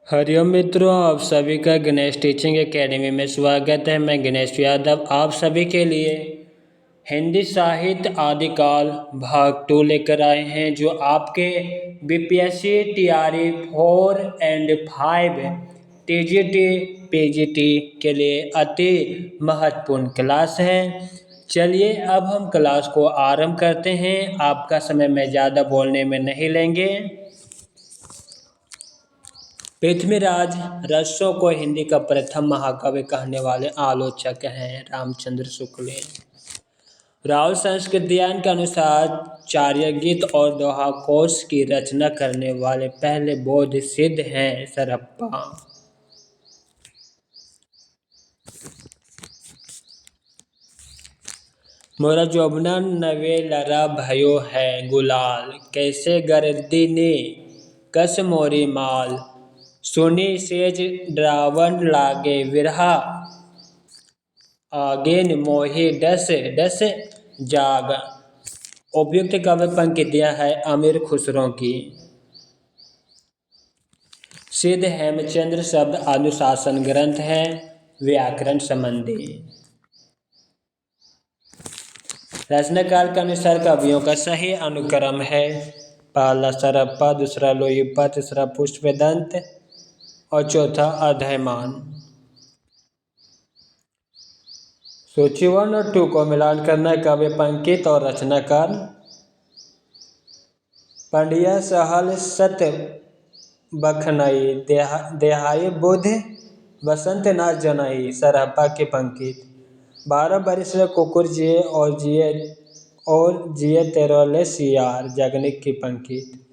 हरिओम मित्रों, आप सभी का गणेश टीचिंग एकेडमी में स्वागत है। मैं गणेश यादव आप सभी के लिए हिंदी साहित्य आदिकाल भाग 2 लेकर आए हैं, जो आपके BPSC TRE 4 and 5 TGT PGT के लिए अति महत्वपूर्ण क्लास है। चलिए अब हम क्लास को आरंभ करते हैं। आपका समय मैं ज़्यादा बोलने में नहीं लेंगे। पृथ्वीराज रसो को हिंदी का प्रथम महाकाव्य कहने वाले आलोचक हैं रामचंद्र शुक्ल। राहुल संस्कृत ज्ञान के अनुसार चार्य गीत और दोहा कोश की रचना करने वाले पहले बौद्ध सिद्ध हैं सरहप्पा। मोरा जोबना नवे लरा भयो है गुलाल, कैसे गर्दी ने कस मोरी माल, सुनी सेज ड्रावन लागे विरहा, आगेन मोहि डस डस जाग। उपयुक्त काव्य पंक्तियां है अमीर खुसरो की। सिद्ध हेमचंद्र शब्द अनुशासन ग्रंथ है व्याकरण संबंधी। रचनाकाल के अनुसार कवियों का सही अनुक्रम है पहला सरहप्पा, दूसरा लोईप्पा, तीसरा पुष्पदंत और चौथा अधैमान। सूची 1 और 2 को मिलान करना है काव्य पंकित और रचनाकार। पंडिया सहल सत बखनई, देहाई बुध बसंत ना जनई, सरहप्पा की पंकित। 12 बरिस कुकुर जिए और जिए तेरोले सियार, जगनिक की पंकित।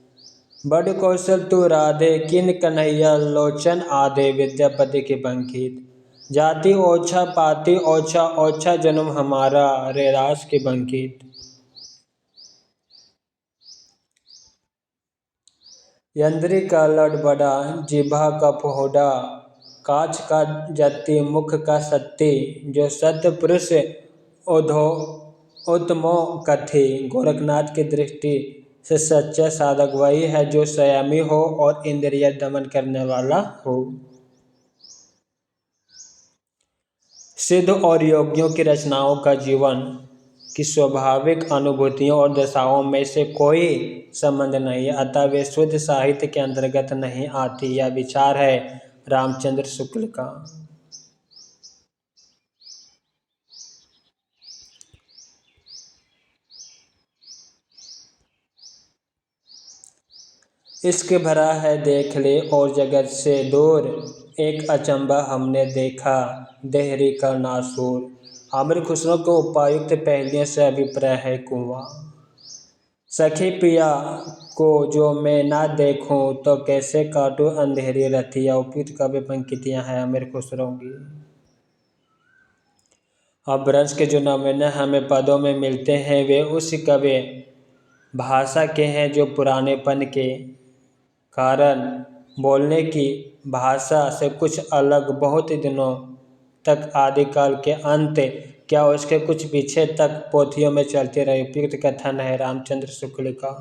बड़ कौशल तू राधे किन कन्हैया लोचन आधे, विद्यापति की पंकित। जाति ओछा पाति ओछा ओछा जन्म हमारा, रैदास की पंकित। यंद्री का लड़ बड़ा जिभा का फोड़ा, काच का जत्ती मुख का सत्ती, जो सत्य पुरुष ओधो उत्तमो कथी। गोरखनाथ की दृष्टि से सच्चा साधक वही है जो संयमी हो और इंद्रिय दमन करने वाला हो। सिद्ध और योगियों की रचनाओं का जीवन की स्वाभाविक अनुभूतियों और दशाओं में से कोई संबंध नहीं है, अतः वे शुद्ध साहित्य के अंतर्गत नहीं आती। यह विचार है रामचंद्र शुक्ल का। इश्क भरा है देख ले और जगत से दूर, एक अचंबा हमने देखा देहरी का नासूर। आमिर खुसरो को उपायुक्त पहलियों से अभिप्राय है कुआं। सखी पिया को जो मैं ना देखूं तो कैसे काटूं अंधेरी रतिया। उपयुक्त काव्य पंक्तियां हैं आमिर खुसरो की। अपभ्रंश के जो नमूने हमें पदों में मिलते हैं वे उस काव्य भाषा के हैं जो पुरानेपन के कारण बोलने की भाषा से कुछ अलग बहुत दिनों तक आदिकाल के अंत क्या उसके कुछ पीछे तक पोथियों में चलते रहे। उपयुक्त कथन है रामचंद्र शुक्ल का।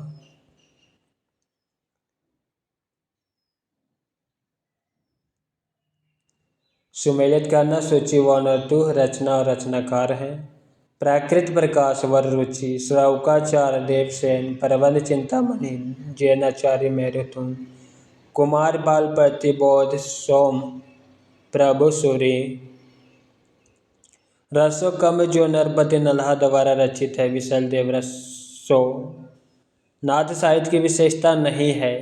सुमेलित करना सूची 1 और 2 रचना और रचनाकार हैं। प्राकृत प्रकाश वर रुचि, श्रौकाचार्य देवसेन, प्रबंध चिंतामणि जैनाचार्य मेरुतुंग, कुमार बाल प्रतिबोध सोम प्रभु सूरी। रसो कम जो नरपति नल्हा द्वारा रचित है विशल देव रसो। नाथ साहित्य की विशेषता नहीं है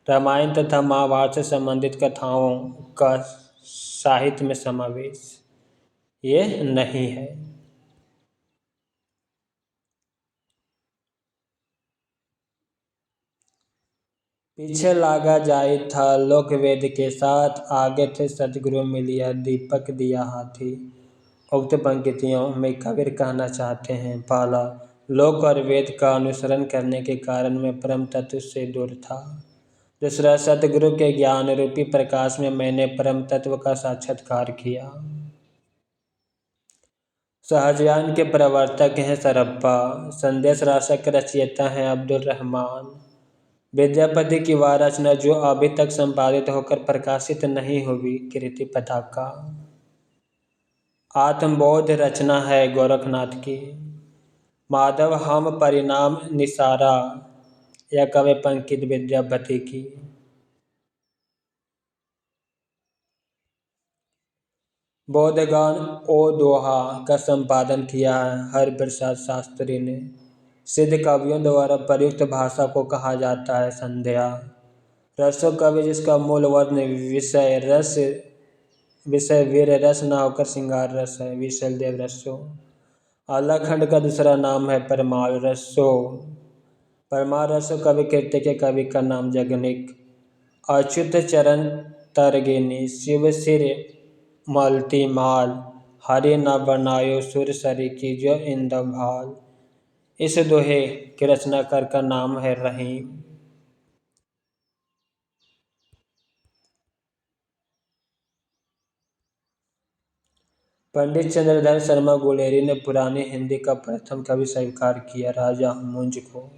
रामायण तथा महाभारत से संबंधित कथाओं का साहित्य में समावेश, ये नहीं है। पीछे लागा जाए था लोक वेद के साथ, आगे थे सतगुरु मिलिया दीपक दिया हाथी। उक्त पंक्तियों में कबीर कहना चाहते हैं पहला, लोक और वेद का अनुसरण करने के कारण मैं परम तत्व से दूर था। दूसरा, सतगुरु के ज्ञान रूपी प्रकाश में मैंने परम तत्व का साक्षात्कार किया। सहजयान के प्रवर्तक हैं सरहप्पा, संदेश राशक रचयिता हैं अब्दुल रहमान, विद्यापति की वह रचना जो अभी तक संपादित होकर प्रकाशित नहीं हुई, कीर्ति पताका। आत्मबोध रचना है गोरखनाथ की। माधव हम परिणाम निसारा, यह कवि पंकित विद्यापति की। बोधगान ओ दोहा का संपादन किया है हरिप्रसाद शास्त्री ने। सिद्ध कवियों द्वारा प्रयुक्त भाषा को कहा जाता है संध्या। रसो कवि जिसका मूल वर्ण विषय वीर रस न होकर श्रृंगार रस है, विशल देव रसो। आलाखंड का दूसरा नाम है परमाल रसो। परमाल रसो कवि कृत्य के कवि का नाम जगनिक। अच्युत चरण तरगिनी शिव सिर मलती माल, हरि न बनायो सुर सरी की जो इंदम भाल। इस दोहे के रचनाकार का नाम है रहीम। पंडित चंद्रधर शर्मा गुलेरी ने पुरानी हिंदी का प्रथम कवि स्वीकार किया राजा मुंज को।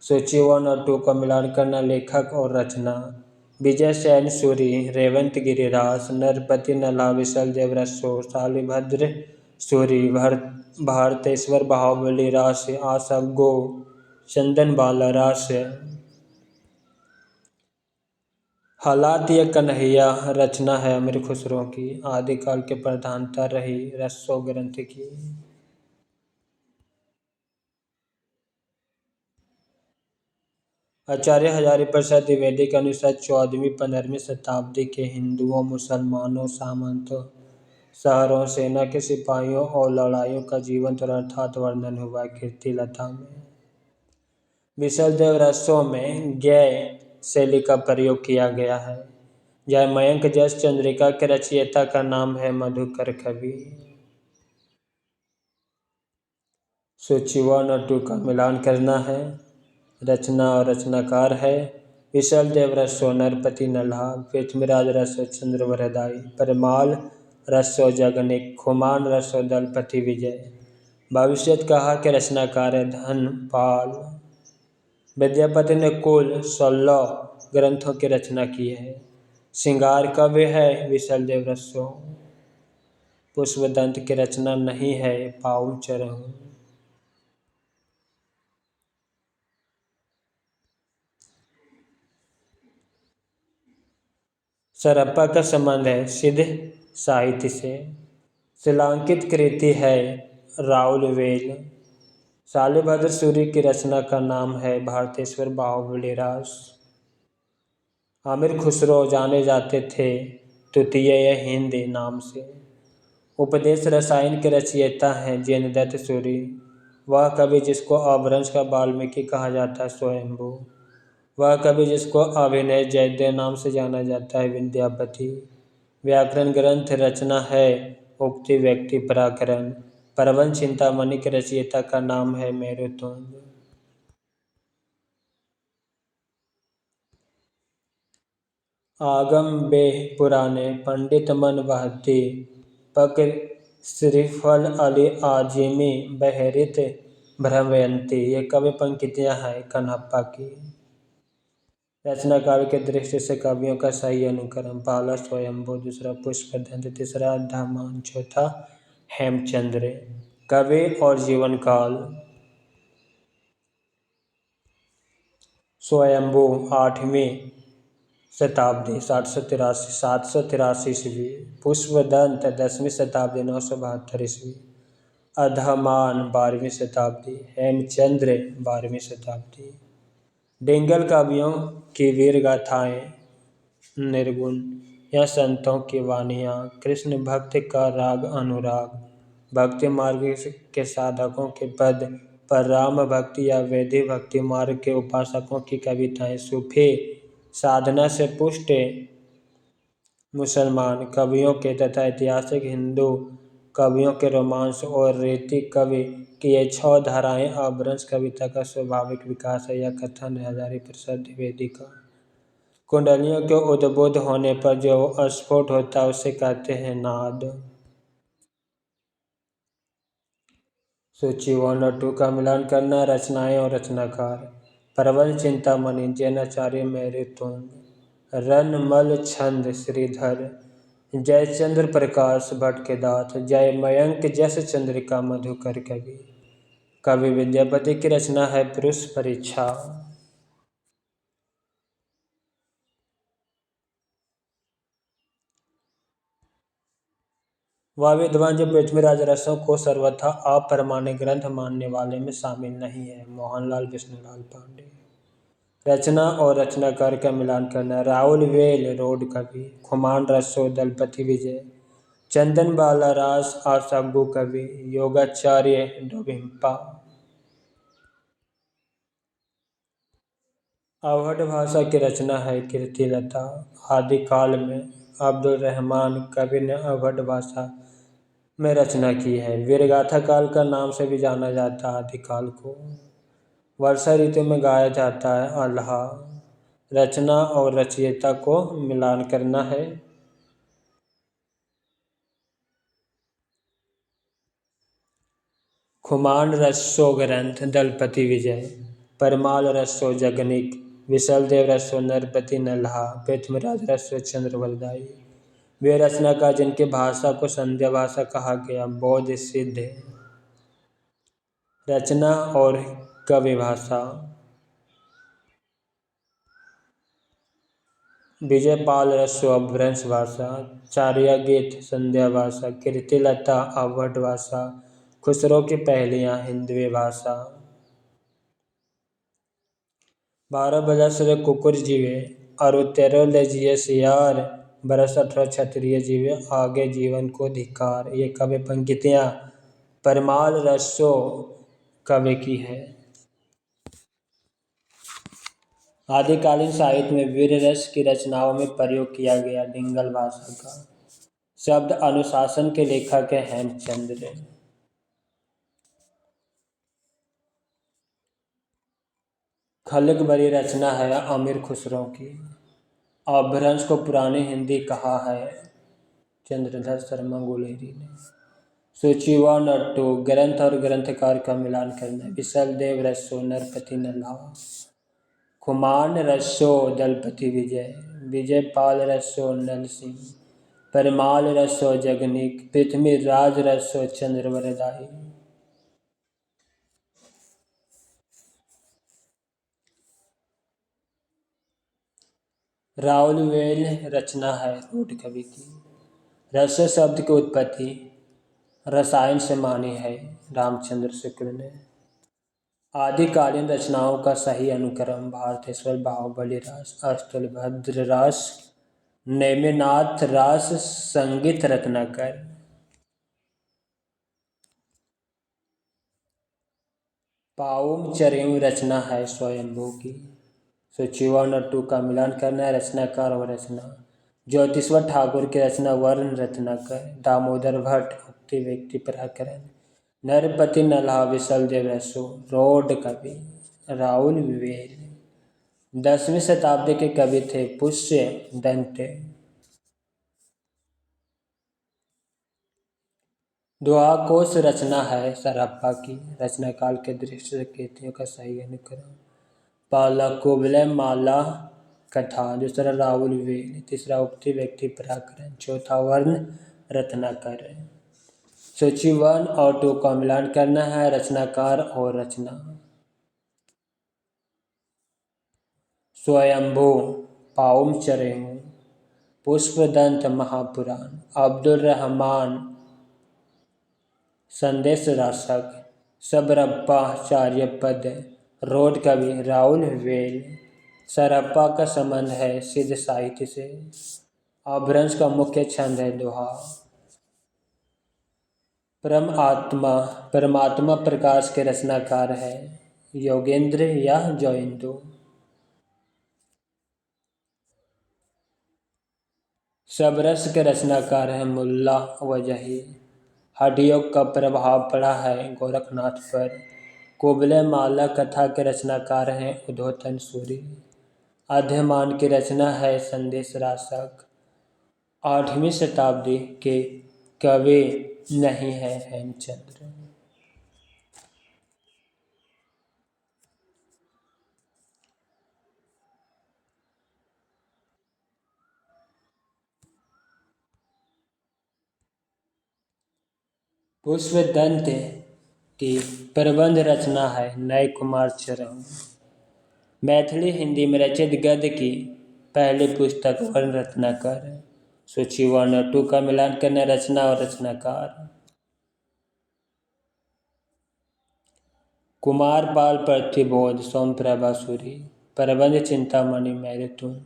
सूची 1 और 2 का मिलान करना लेखक और रचना। विजय सैन सूरी, रेवंत गिरिराज, नरपति नल्हा, विशल देव रसो, शालिभद्र सूरी, भारतेश्वर बाहुबली रास, आशा गो, चंदन बाला रास। हालात ये कन्हैया रचना है अमीर खुसरो की। आदिकाल के प्रधानता रही रसो ग्रंथ की। आचार्य हजारीप्रसाद द्विवेदी के अनुसार 14वीं-15वीं शताब्दी के हिंदुओं, मुसलमानों, सामंतों, शहरों, सेना के सिपाहियों और लड़ाइयों का जीवंत और अर्थात वर्णन हुआ है कीर्ति लता में। विशल देव रसों में गैय शैली का प्रयोग किया गया है। जयमयंक जस चंद्रिका के रचयिता का नाम है मधुकर कवि। सूची 1 और 2 का मिलान करना है। रचना और रचनाकार है विशल देव रसो नरपति नल्हा, पृथ्वीराज रसो चंद्रवरदाई, परमाल रसो जगनिक, खुमान रसो दलपति विजय। भविष्यत कहा के रचनाकार है धनपाल। विद्यापति ने कुल 16 ग्रंथों की रचना की है। श्रृंगार काव्य है विशल देव रसो। पुष्पदंत की रचना नहीं है पाऊ चरहू। सरप्पा का संबंध है सिद्ध साहित्य से। शिलांकित कृति है राउलवेल। शालिभद्र सूरी की रचना का नाम है भारतेश्वर बाहुबली रास। आमिर खुसरो जाने जाते थे तृतीय हिंद नाम से। उपदेश रसायन के रचयिता हैं जैनदत्त सूरी। वह कवि जिसको अपभ्रंश का वाल्मीकि कहा जाता है स्वयंभू। वह कवि जिसको अभिनय जयदेव नाम से जाना जाता है विद्यापति। व्याकरण ग्रंथ रचना है उक्ति व्यक्ति प्राकरण। प्रबंध चिंतामणि के रचयिता का नाम है मेरुतुंग। आगम बे पुराने पंडित मन बहती, पक श्रीफल अली आजिमी बहरित भ्रमयंती। ये कवि पंक्तियां हैं कन्हप्पा की। रचना काव्य के दृष्टि से कवियों का सही अनुक्रम। पहला स्वयंभू, दूसरा पुष्पदंत, तीसरा धामान, चौथा हेमचंद्र। कवि और जीवन काल। स्वयंभू 8वीं शताब्दी 783 ईस्वी। पुष्पदंत 10वीं शताब्दी 972 ईस्वी। अधमान 12वीं शताब्दी। हेमचंद्र 12वीं शताब्दी। डिंगल कवियों की वीर गाथाएं निर्गुण या संतों की वाणियाँ। कृष्ण भक्ति का राग अनुराग। भक्ति मार्ग के साधकों के पद पर राम भक्ति या वैदिक भक्ति मार्ग के उपासकों की कविताएं। सूफी साधना से पुष्ट मुसलमान कवियों के तथा ऐतिहासिक हिंदू कवियों के रोमांस और रीति कवि की ये 6 धाराएं अपभ्रंश कविता का स्वाभाविक विकास है। यह कथन है हजारीप्रसाद द्विवेदी का। कुंडलियों के उद्बोध होने पर जो स्फोट होता है उसे कहते हैं नाद। सूची 1 और 2 का मिलान करना। रचनाएं और रचनाकार। प्रबल चिंतामणि जैनाचार्य मेरे तुंग रनमल छंद श्रीधर जयचंद्र प्रकाश भट्ट के दात जय मयंक जस चंद्रिका मधुकर कवि। कवि विद्यापति की रचना है पुरुष परीक्षा। वह विद्वान जो पृथ्वीराज रसों को सर्वथा अप्रमाणिक ग्रंथ मानने वाले में शामिल नहीं है। मोहनलाल विष्णुलाल पांडे। रचना और रचनाकार का मिलान करना। राहुल वेल रोड कवि। खुमान रसो दलपति विजय। चंदन बाला रास आसागु कवि। योगाचार्य डोभिम्पा। अवहट भाषा की रचना है कीर्तिलता। आदिकाल में अब्दुल रहमान कवि ने अवहट भाषा में रचना की है। वीरगाथा काल का नाम से भी जाना जाता है आदिकाल को। वर्षा ऋतु में गाया जाता है आल्हा। रचना और रचयिता को मिलान करना है। खुमान रसो ग्रंथ दलपति विजय। परमाल रसो जगनिक। विशलदेव रसो नरपति नल्हा। पृथ्वीराज रसो चंद्रवरदाई। वे रचनाकार जिनकी भाषा को संध्या भाषा कहा गया। बौद्ध सिद्ध रचना और कवि भाषा। विजयपाल रसो अपभ्रंश भाषा। चार्या गीत संध्या भाषा। कीर्तिलता अवहट भाषा। खुसरो की पहेलियाँ हिंदवी भाषा। 12 बरस रे कुकुर जीवे और 13 ले जिए सियार। बरस 18 क्षत्रिय जीवे आगे जीवन को धिकार। ये कवि पंक्तियाँ परमाल रसो कवि की है। आदिकालीन साहित्य में वीर रस की रचनाओं में प्रयोग किया गया डिंगल भाषा का। शब्द अनुशासन के लेखक है हेमचंद्र। खलक बड़ी रचना है अमीर खुसरो की। अपभ्रंश को पुरानी हिंदी कहा है चंद्रधर शर्मा गुलेरी ने। सूचीवा नट्टू ग्रंथ और ग्रंथकार का मिलान करना। विशल देव रसो नरपति नल्हा। खुमान रसो दलपति विजय। विजयपाल रसो नल सिंह। परमाल रसो जगनिक। पृथ्वीराज रसो चंद्रवरदाई। राहुल वेल रचना है रोड कवि की। रस शब्द की उत्पत्ति रसायन से मानी है रामचंद्र शुक्ल ने। आदिकालीन रचनाओं का सही अनुक्रम भारतेश्वर बाहुबली रास अष्टभद्र रास नेमिनाथ रास संगीत रत्नाकर। पाउम चरेऊ रचना है स्वयंभू की। सूचीवा नट्टू का मिलान करना है रचनाकार और रचना। ज्योतिश्वर ठाकुर की रचना वर्ण रत्नाकर। दामोदर भट्ट उक्ति व्यक्ति प्रकरण। नरपति नल्हा विशल देव रसो रोड कवि। राहुल वेल 10वीं शताब्दी के कवि थे पुष्य दंत। दोहा-कोश रचना है सरहप्पा की। रचना काल के दृष्टि से कृतियों का सही अनुक्रम। पहला कुबले माला कथा। दूसरा राहुल वेल। तीसरा उक्ति व्यक्ति प्रकरण। चौथा वर्ण रत्नाकर। सूची 1 और 2 का मिलान करना है रचनाकार और रचना। स्वयंभू पाउम चरेऊ। पुष्पदंत महापुराण। अब्दुल रहमान संदेश राशक। सबरप्पा चार्यपद रोड कवि। राहुल वेल। सरहप्पा का संबंध है सिद्ध साहित्य से। अपभ्रंश का मुख्य छंद है दोहा। परमात्मा प्रकाश के रचनाकार है योगेंद्र या जयंतु। सबरस के रचनाकार है मुल्ला वजही। हठयोग का प्रभाव पड़ा है गोरखनाथ पर। कुबले माला कथा के रचनाकार हैं उद्योतन सूरी। अध्ययमान की रचना है संदेश राशक। 8वीं शताब्दी के कवि नहीं है हेमचंद्र। पुष्पदंत की प्रबंध रचना है नय कुमार चरण। मैथिली हिंदी में रचित गद्य की पहली पुस्तक वर्ण रत्नाकर। सूची 1 और 2 का मिलान करना रचना और रचनाकार। कुमार पाल प्रतिबोध सोमप्रभा सूरी। प्रबंध चिंतामणि मैरतुंग।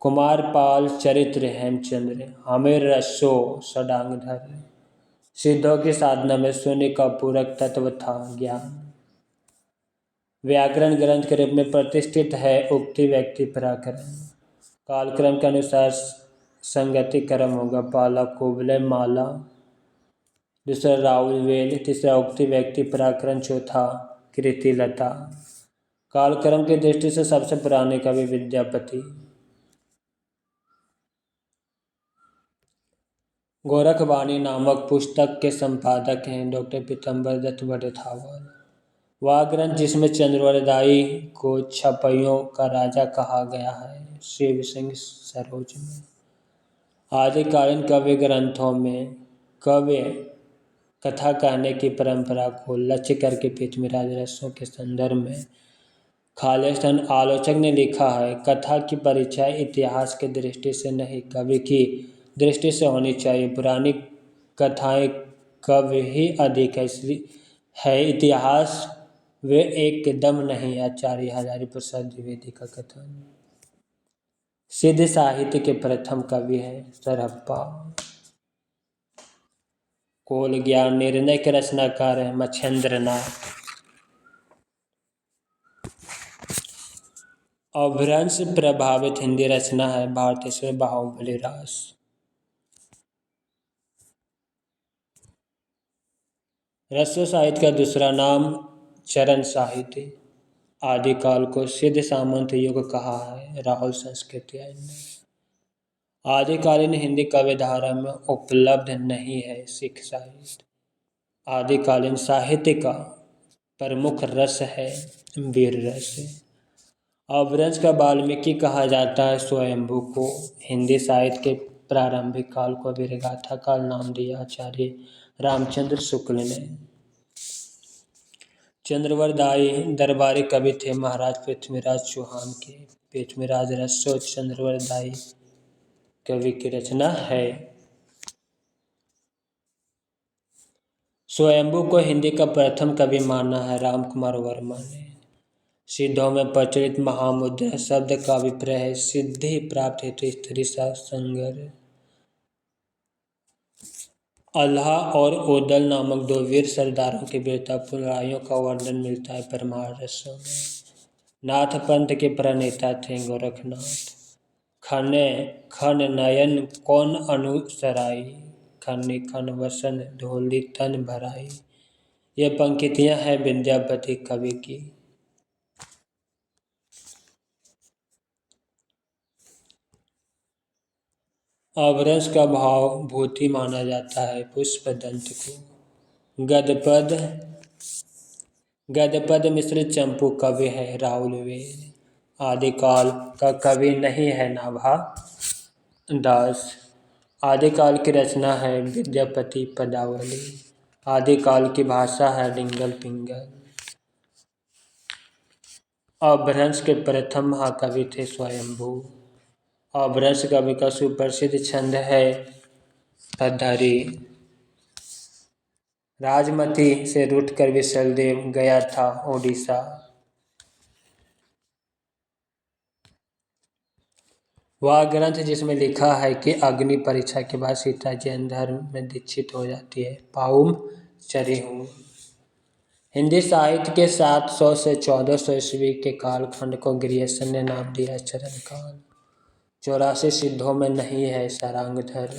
कुमार पाल चरित्र हेमचंद्र। हमें रसो षडांगधर। सिद्धों की साधना में शून्य का पूरक तत्व था ज्ञान। व्याकरण ग्रंथ के रूप में प्रतिष्ठित है उक्ति व्यक्ति पराक्रम। कालक्रम के अनुसार संगति क्रम होगा। पाला कुबले माला, दूसरा राहुल वेल, तीसरा उक्ति व्यक्ति पराक्रम, चौथा कृति लता। कालक्रम की दृष्टि से सबसे पुराने कवि विद्यापति। गोरखवाणी नामक पुस्तक के संपादक हैं डॉक्टर पीतम्बर दत्त बड़थावल। वह ग्रंथ जिसमें चंद्रवरदाई को छपइयों का राजा कहा गया है शिव सिंह सरोज में। आदिकालीन काव्य ग्रंथों में काव्य कथा कहने की परंपरा को लक्ष्य करके पृथ्वीराज रसों के संदर्भ में खालिस्तान आलोचक ने लिखा है, कथा की परीक्षा इतिहास की दृष्टि से नहीं कवि की दृष्टि से होनी चाहिए। पुरानी कथाएं कवि ही अधिक है इतिहास वे एकदम नहीं। आचार्य हजारी प्रसाद द्विवेदी का कथन। सिद्ध साहित्य के प्रथम कवि है सरहप्पा। कोल ज्ञान निर्णय के रचनाकार है मच्छेंद्रनाथ। अपभ्रंश प्रभावित हिंदी रचना है भारतेश्वर बाहुबली रास। रसो साहित्य का दूसरा नाम चरण साहित्य। आदिकाल को सिद्ध सामंत युग कहा है राहुल संस्कृति। आदिकालीन हिंदी काव्य धारा में उपलब्ध नहीं है सिख साहित्य। आदिकालीन साहित्य का प्रमुख रस है वीर रस। अपभ्रंश का वाल्मीकि कहा जाता है स्वयंभू को। हिंदी साहित्य के प्रारंभिक काल को वीरगाथा काल नाम दिया आचार्य रामचंद्र शुक्ल ने। चंद्रवरदाई दरबारी कवि थे महाराज पृथ्वीराज चौहान के। पृथ्वीराज रसो चंद्रवरदाई कवि की रचना है। स्वयंभू को हिंदी का प्रथम कवि माना है राम कुमार वर्मा ने। सिद्धों में प्रचलित महामुद्रा शब्द का अभिप्राय है सिद्धि प्राप्त हेतु स्त्री संगर। अल्लाह और ओदल नामक 2 वीर सरदारों की वीरतापूर्ण लड़ाइयों का वर्णन मिलता है परमार रसों में। नाथ पंथ के प्रणेता थे गोरखनाथ। खन नयन कौन अनुसराई, खन्नी खन वसन ढोली तन भराई। ये पंक्तियां हैं विद्यापति कवि की। अपभ्रंश का भाव भूति माना जाता है पुष्पदंत को। गद्यपद मिश्रित चंपू कवि है राहुल वेल। आदिकाल का कवि नहीं है नाभा दास। आदिकाल की रचना है विद्यापति पदावली। आदिकाल की भाषा है डिंगल पिंगल। अपभ्रंश के प्रथम महाकवि थे स्वयंभू। अपभ्रंश कवि का सुप्रसिद्ध छंद है पद्धरि। राजमती से रूठकर विशलदेव गया था ओडिशा। वह ग्रंथ जिसमें लिखा है कि अग्नि परीक्षा के बाद सीता जैन धर्म में दीक्षित हो जाती है पाउम चरी हूँ। हिंदी साहित्य के 700 से 1400 ईस्वी के कालखंड को ग्रियर्सन ने नाम दिया चरण काल। 84 सिद्धों में नहीं है सारंगधर।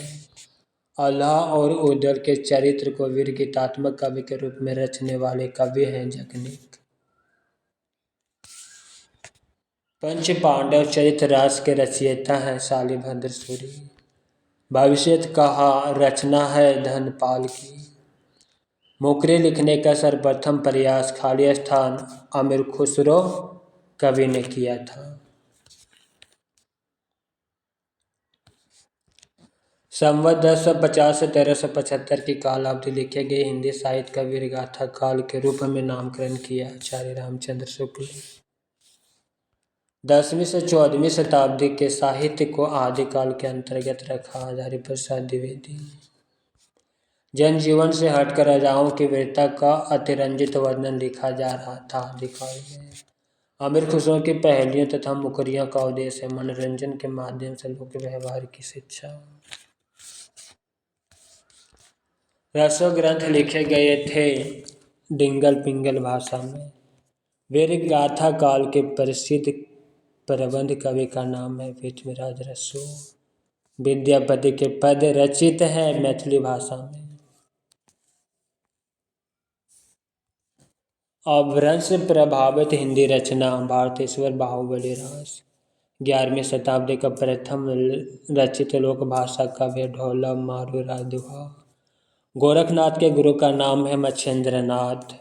अल्लाह और उदल के चरित्र को वीर गीतात्मक कवि के रूप में रचने वाले कवि हैं जगनीक। पंच पांडव चरित्र रास के रचयिता हैं शालिभद्र सूरी। भविष्यत कहा रचना है धनपाल की। मुकरे लिखने का सर्वप्रथम प्रयास खाली स्थान अमीर खुसरो कवि ने किया था। संवत 1050 से 1375 की कालावधि लिखे गए हिंदी साहित्य का वीर गाथा काल के रूप में नामकरण किया आचार्य रामचंद्र शुक्ल। 10वीं से 14वीं शताब्दी के साहित्य को आदिकाल के अंतर्गत रखा हरिप्रसाद द्विवेदी। जनजीवन से हटकर राजाओं की वीरता का अतिरंजित वर्णन लिखा जा रहा था आदिकाल में। अमीर खुसरो की पहेलियों तथा मुकरियों का उद्देश्य है मनोरंजन के माध्यम से लोक व्यवहार की शिक्षा। रसो ग्रंथ लिखे गए थे डिंगल पिंगल भाषा में। वीर गाथा काल के प्रसिद्ध प्रबंध कवि का नाम है पृथ्वीराज रसो। विद्यापति के पद रचित है मैथिली भाषा में। अपभ्रंश से प्रभावित हिंदी रचना भारतेश्वर बाहुबली रास। 11वीं शताब्दी का प्रथम रचित लोक भाषा काव्य ढोला मारू राधुआ। गोरखनाथ के गुरु का नाम है मच्छेंद्र नाथ।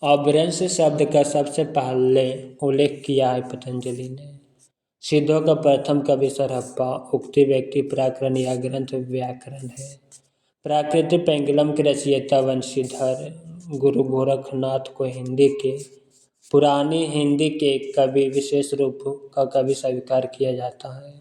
अपभ्रंश शब्द का सबसे पहले उल्लेख किया है पतंजलि ने। सिद्धों का प्रथम कवि सरहप्पा। उक्ति व्यक्ति प्राकरण या ग्रंथ व्याकरण है। प्राकृतिक पेंगलम के रचयिता वंशीधर गुरु गोरखनाथ को हिंदी के पुरानी हिंदी के कवि विशेष रूप का कवि स्वीकार किया जाता है।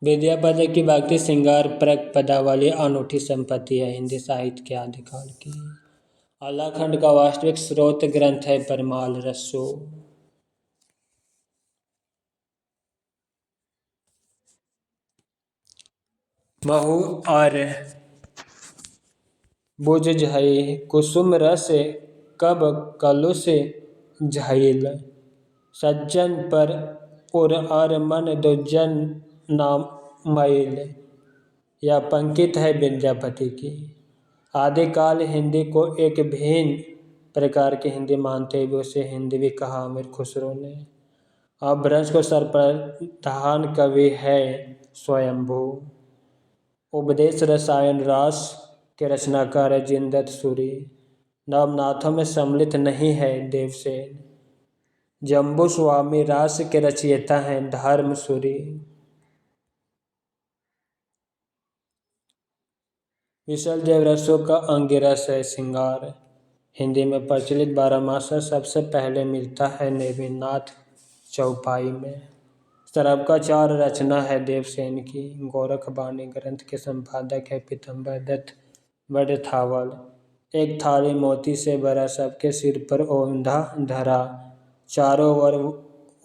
विद्यापति की भक्ति श्रृंगार परक पदावली अनूठी संपत्ति है हिंदी साहित्य के आदिकाल की। आलाखंड का वास्तविक स्रोत ग्रंथ है परमाल रसो। महु और बुझ झई कुसुम रस कब कलुष झईल। सज्जन पर उर और मन दुज्जन नाम मैल। यह पंक्ति है विद्यापति की। आदिकाल हिंदी को एक भिन्न प्रकार की हिंदी मानते हुए उसे हिंदी भी कहा अमीर खुसरो ने। अपभ्रंश को सर्वप्रधान कवि है स्वयंभू। उपदेश रसायन रास के रचनाकार है जिनदत्त सूरी। नवनाथों में सम्मिलित नहीं है देवसेन। जम्बू स्वामी रास के रचयिता हैं धर्मसूरी। विशल देव रसों का अंगिरस है श्रृंगार। हिंदी में प्रचलित बारहमासा सबसे पहले मिलता है नेमिनाथ चौपाई में। सरबकाचार रचना है देवसेन की। गोरखबाणी ग्रंथ के संपादक है पीतम्बर दत्त बड़थावल। एक थाली मोती से भरा सबके सिर पर औंधा धरा। चारों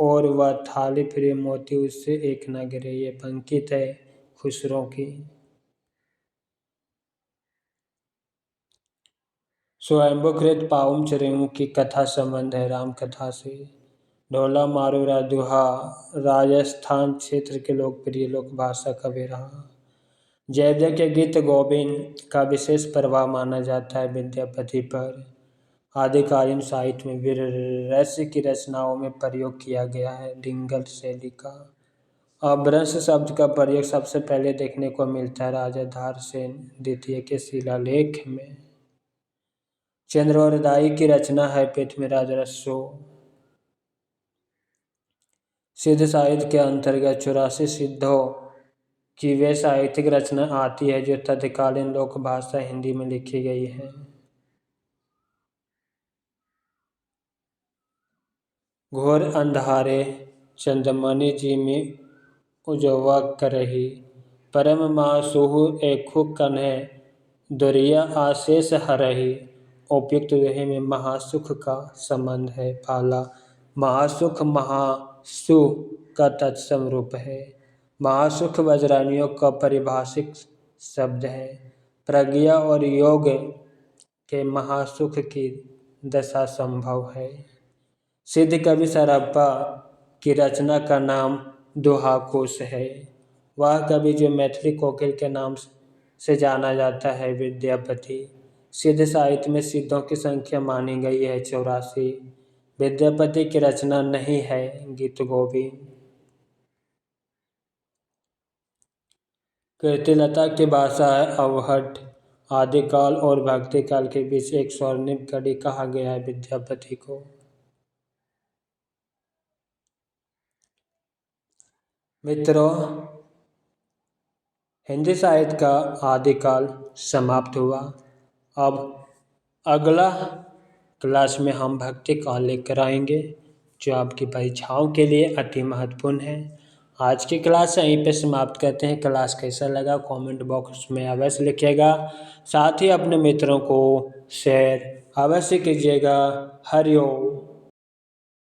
ओर वह थाली फिरे मोती उससे एक न गिरे। ये पंक्ति है खुसरो की। स्वयंभूकृत पाउम चरेऊ की कथा संबंध है राम कथा से। ढोला मारू राधुहा राजस्थान क्षेत्र के लोकप्रिय लोक भाषा कवि रहा। जयदेव के गीत गोविंद का विशेष प्रभाव माना जाता है विद्यापति पर। आदिकालीन साहित्य में वीर रस की रचनाओं में प्रयोग किया गया है डिंगल शैली का। अपभ्रंश शब्द का प्रयोग सबसे पहले देखने को मिलता है राजा धारसेन द्वितीय के शिलालेख में। चंद्रोदय की रचना है पृथ्वीराज रसो। सिद्ध साहित्य के अंतर्गत 84 सिद्धों की वे साहित्यिक रचना आती है जो तत्कालीन लोक भाषा हिंदी में लिखी गई है। घोर अंधारे चंदमणि जी में उजवा करही। परम मासुहु एकु कन्हे दुरिया आशेष हरही। उपयुक्त दोहे में महासुख का संबंध है। पहला महासुख महासु का तत्सम रूप है। महासुख वज्रानियों का पारिभाषिक शब्द है। प्रज्ञा और योग के महासुख की दशा संभव है। सिद्ध कवि सरहप्पा की रचना का नाम दोहाकोश है। वह कवि जो मैथिली कोकिल के नाम से जाना जाता है विद्यापति। सिद्ध साहित्य में सिद्धों की संख्या मानी गई है 84। विद्यापति की रचना नहीं है गीत गोविंद। कीर्तिलता की भाषा है अवहट। आदिकाल और भक्ति काल के बीच एक स्वर्णिम कड़ी कहा गया है विद्यापति को। मित्रों, हिंदी साहित्य का आदिकाल समाप्त हुआ। अब अगला क्लास में हम भक्ति काल लेकर आएंगे, जो आपकी परीक्षाओं के लिए अति महत्वपूर्ण है। आज की क्लास यहीं पे समाप्त करते हैं। क्लास कैसा लगा कमेंट बॉक्स में अवश्य लिखिएगा। साथ ही अपने मित्रों को शेयर अवश्य कीजिएगा। हरि ओम।